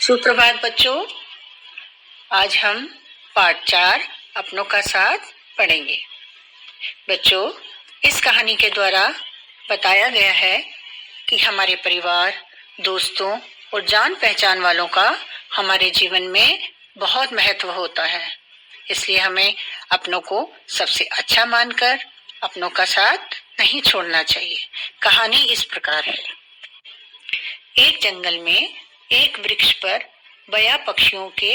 सुप्रभात बच्चों, आज हम पाठ 4 अपनों का साथ पढ़ेंगे। बच्चों, इस कहानी के द्वारा बताया गया है कि हमारे परिवार, दोस्तों और जान पहचान वालों का हमारे जीवन में बहुत महत्व होता है। इसलिए हमें अपनों को सबसे अच्छा मानकर अपनों का साथ नहीं छोड़ना चाहिए। कहानी इस प्रकार है। एक जंगल में एक वृक्ष पर बया पक्षियों के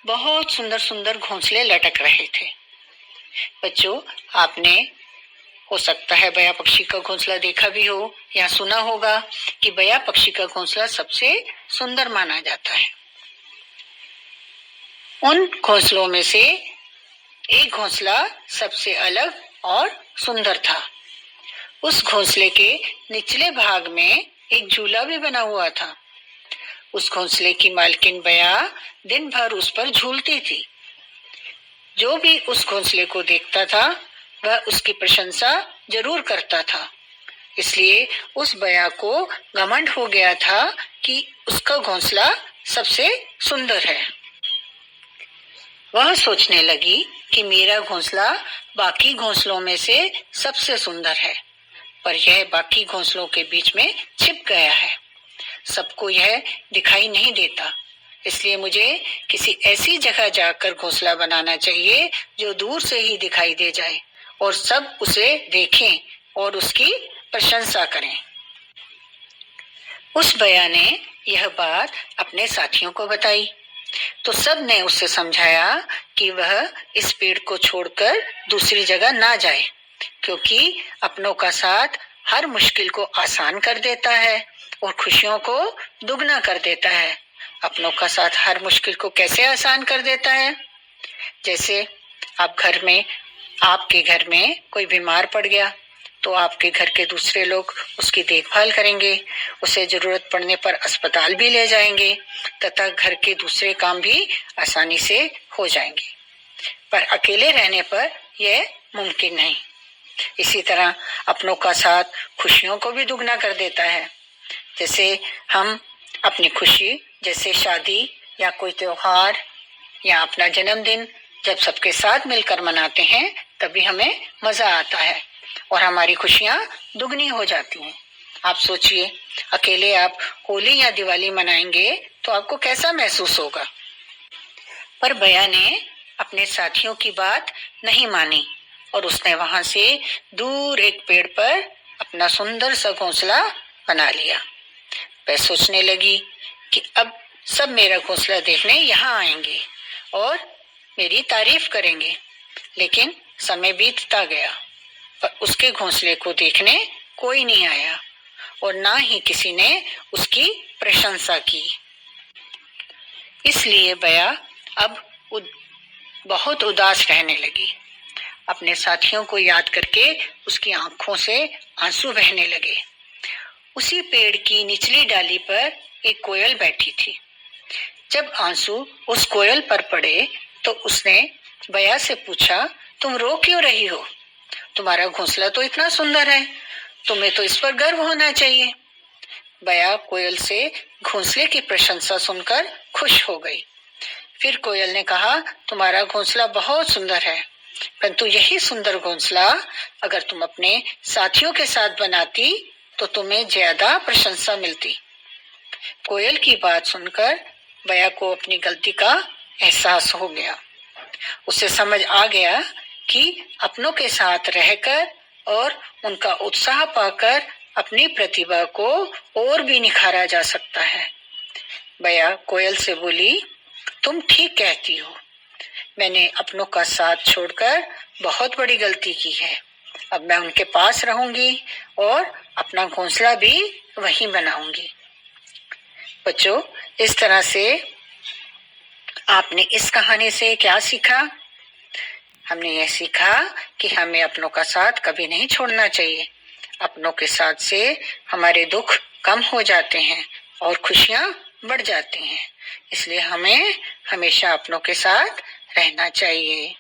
बहुत सुंदर सुंदर घोंसले लटक रहे थे। बच्चों, आपने हो सकता है बया पक्षी का घोंसला देखा भी हो या सुना होगा कि बया पक्षी का घोंसला सबसे सुंदर माना जाता है। उन घोंसलों में से एक घोंसला सबसे अलग और सुंदर था। उस घोंसले के निचले भाग में एक झूला भी बना हुआ था। उस घोंसले की मालकिन बया दिन भर उस पर झूलती थी। जो भी उस घोंसले को देखता था वह उसकी प्रशंसा जरूर करता था। इसलिए उस बया को घमंड हो गया था कि उसका घोंसला सबसे सुंदर है। वह सोचने लगी कि मेरा घोंसला बाकी घोंसलों में से सबसे सुंदर है, पर यह बाकी घोंसलों के बीच में छिप गया है। सबको यह दिखाई नहीं देता, इसलिए मुझे किसी ऐसी जगह जाकर घोंसला बनाना चाहिए जो दूर से ही दिखाई दे जाए और सब उसे देखें और उसकी प्रशंसा करें। उस बया ने यह बात अपने साथियों को बताई तो सब ने उसे समझाया कि वह इस पेड़ को छोड़कर दूसरी जगह ना जाए, क्योंकि अपनों का साथ हर मुश्किल को आसान कर देता है और खुशियों को दुगना कर देता है। अपनों का साथ हर मुश्किल को कैसे आसान कर देता है? जैसे आपके घर में कोई बीमार पड़ गया तो आपके घर के दूसरे लोग उसकी देखभाल करेंगे, उसे जरूरत पड़ने पर अस्पताल भी ले जाएंगे तथा घर के दूसरे काम भी आसानी से हो जाएंगे। पर अकेले रहने पर यह मुमकिन नहीं। इसी तरह अपनों का साथ खुशियों को भी दुगना कर देता है। जैसे हम अपनी खुशी, जैसे शादी या कोई त्योहार या अपना जन्मदिन जब सबके साथ मिलकर मनाते हैं तभी हमें मजा आता है और हमारी खुशियां दुगनी हो जाती हैं। आप सोचिए, अकेले आप होली या दिवाली मनाएंगे तो आपको कैसा महसूस होगा? पर बया ने अपने साथियों की बात नहीं मानी और उसने वहां से दूर एक पेड़ पर अपना सुंदर सा घोंसला बना लिया। वह सोचने लगी कि अब सब मेरा घोंसला देखने यहाँ आएंगे और मेरी तारीफ करेंगे। लेकिन समय बीतता गया पर उसके घोंसले को देखने कोई नहीं आया और ना ही किसी ने उसकी प्रशंसा की। इसलिए बया अब बहुत उदास रहने लगी। अपने साथियों को याद करके उसकी आंखों से आंसू बहने लगे। उसी पेड़ की निचली डाली पर एक कोयल बैठी थी। जब आंसू उस कोयल पर पड़े तो उसने बया से पूछा, तुम रो क्यों रही हो? तुम्हारा घोंसला तो इतना सुंदर है, तुम्हें तो इस पर गर्व होना चाहिए। बया कोयल से घोंसले की प्रशंसा सुनकर खुश हो गई। फिर कोयल ने कहा, तुम्हारा घोंसला बहुत सुंदर है, परंतु यही सुंदर घोंसला अगर तुम अपने साथियों के साथ बनाती तो तुम्हें ज्यादा प्रशंसा मिलती। कोयल की बात सुनकर बया को अपनी गलती का एहसास हो गया। उसे समझ आ गया कि अपनों के साथ रहकर और उनका उत्साह पाकर अपनी प्रतिभा को और भी निखारा जा सकता है। बया कोयल से बोली, तुम ठीक कहती हो, मैंने अपनों का साथ छोड़कर बहुत बड़ी गलती की है। अब मैं उनके पास रहूंगी और अपना घोंसला भी वहीं बनाऊंगी। बच्चों, इस तरह से आपने इस कहानी से क्या सीखा? हमने यह सीखा कि हमें अपनों का साथ कभी नहीं छोड़ना चाहिए। अपनों के साथ से हमारे दुख कम हो जाते हैं और खुशियां बढ़ जाती हैं। इसलिए हमें हमेशा अपनों के साथ रहना चाहिए।